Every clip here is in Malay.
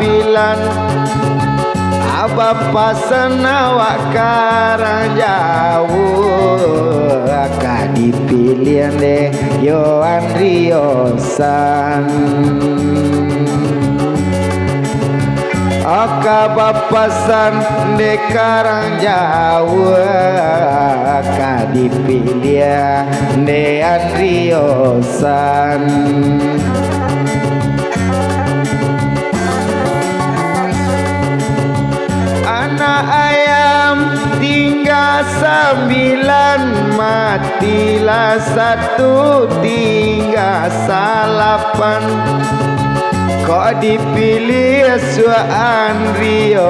sambilan Bapasan awak karang jauh Aka dipilih deh yo Andriosan Aka bapasan deh karang jauh Aka dipilih deh Andriosan ayam tinggal 9 matilah 1 tinggal 8 kok dipilih Andriosan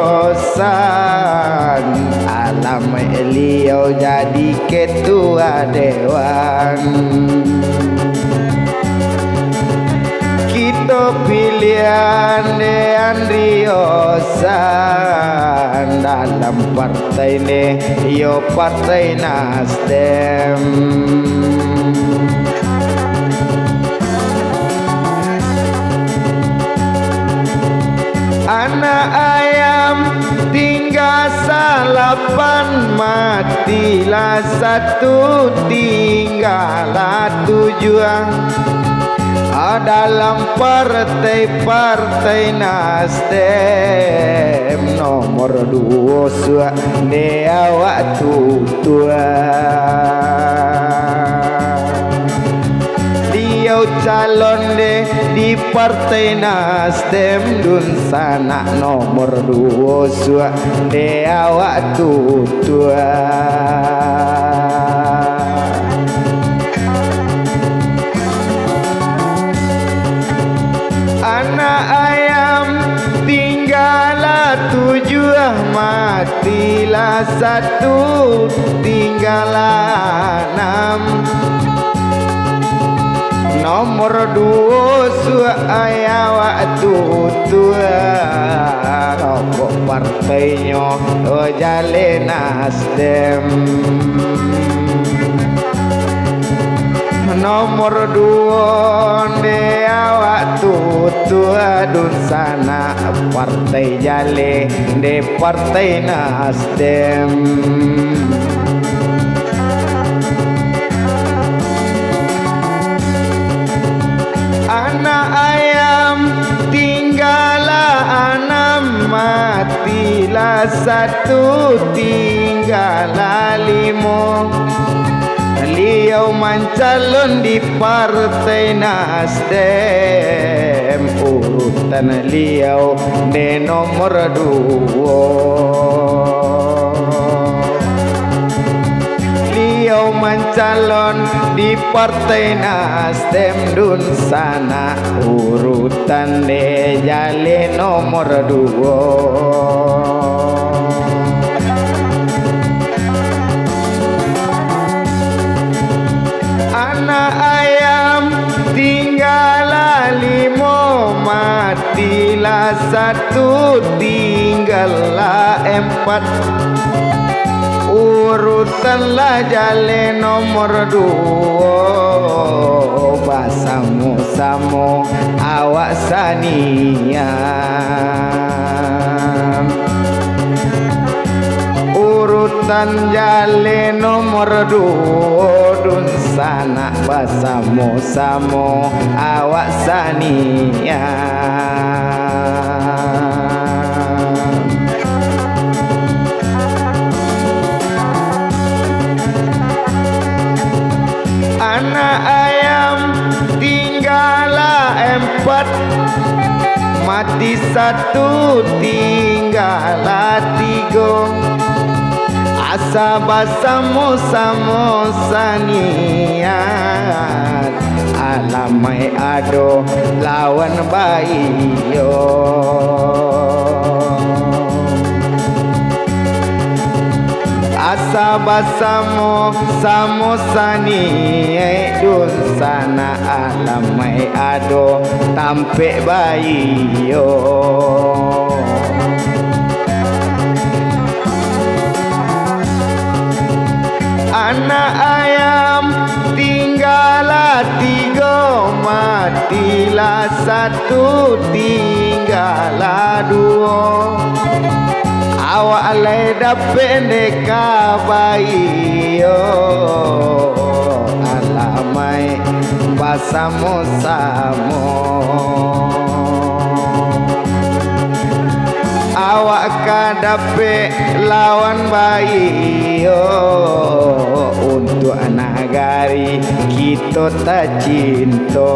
alam Elio jadi ketua dewan kita pilihan Andriosan dalam partai ini yo partai Nasdem anak ayam tinggal 8 matilah 1 tinggal 7 dalam partai Nasdem nomor 2 dia waktu tua dia calon deh di partai Nasdem dun sana nomor 2 dia waktu tua anak ayam tinggal 7 matilah 1 tinggal 6 nomor 2 ayah waktu tua rokok partainya Jalin Nasdem nomor 2 dia waktu tua dun sana partai Jale de partai Nasdem anak ayam tinggal 6 matilah 1 tinggal 5 beliau mencalon di partai Nasdem urutan beliau di nomor 2 beliau mencalon di partai Nasdem dun sana urutan de jale nomor 2 anak ayam tinggal 5 matilah 1 tinggal 4 urutanlah jale nomor 2 basamu-samu awak sanian urutan jale nomor 2 dun sana basamu-samu awak sanian anak ayam tinggal 4 mati 1 tinggal 3 asa basamu-samu sanian alamai ado lawan bayo asa basamu-samu sanian dun sana alamai ado tampe bayo anak ayam tinggal 3 matilah 1 tinggal duo awak alai dapet deka bayi yo alamai basamo-samo awak kadape lawan bayi yo untuk nagari kita tak cinta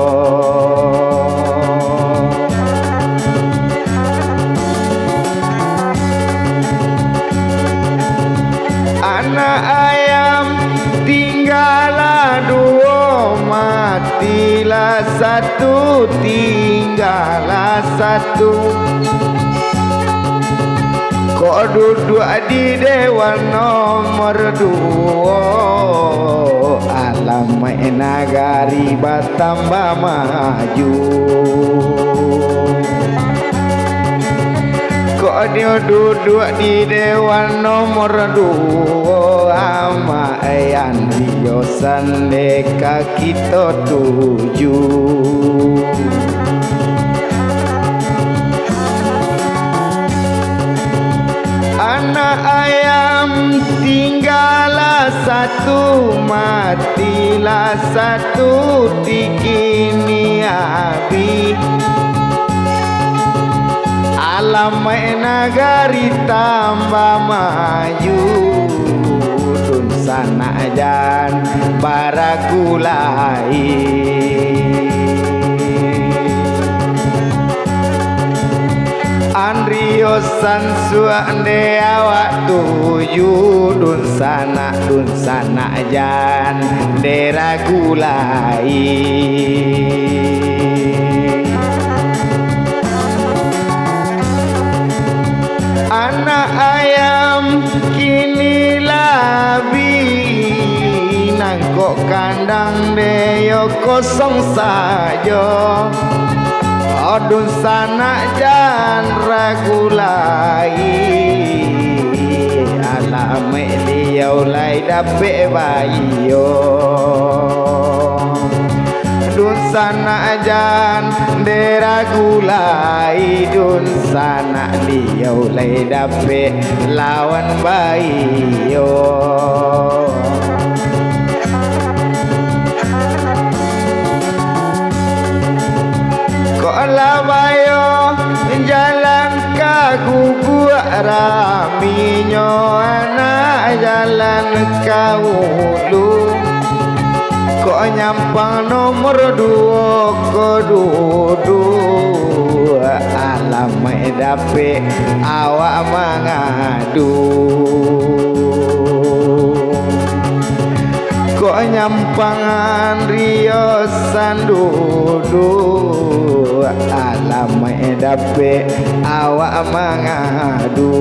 anak ayam tinggallah dua matilah satu tinggallah satu kok duduk di dewan nomor 2 alamai nagari bertambah maju kok dia duduk di dewan nomor 2 ama ayan riosan deka kita 7 anak ayam tinggallah satu matilah satu tikini abi alamai nagari tambah maju dun sana jan barakulai Andrio sansuande awak 7 dun sana jan deragulai anak ayam kini labi nangkok kandang deyo kosong saja odun sana jan ragulai alame liau lai dape bayo dun sana jan deragulai dun sana liau lai dape lawan bayo labayo jalan kagu gua raminyo anak jalan kaulu kok nyampang nomor 2 kok duduk alamai dape awak mangadu kok nyampangan riosan duduk alamai dape awak mangadu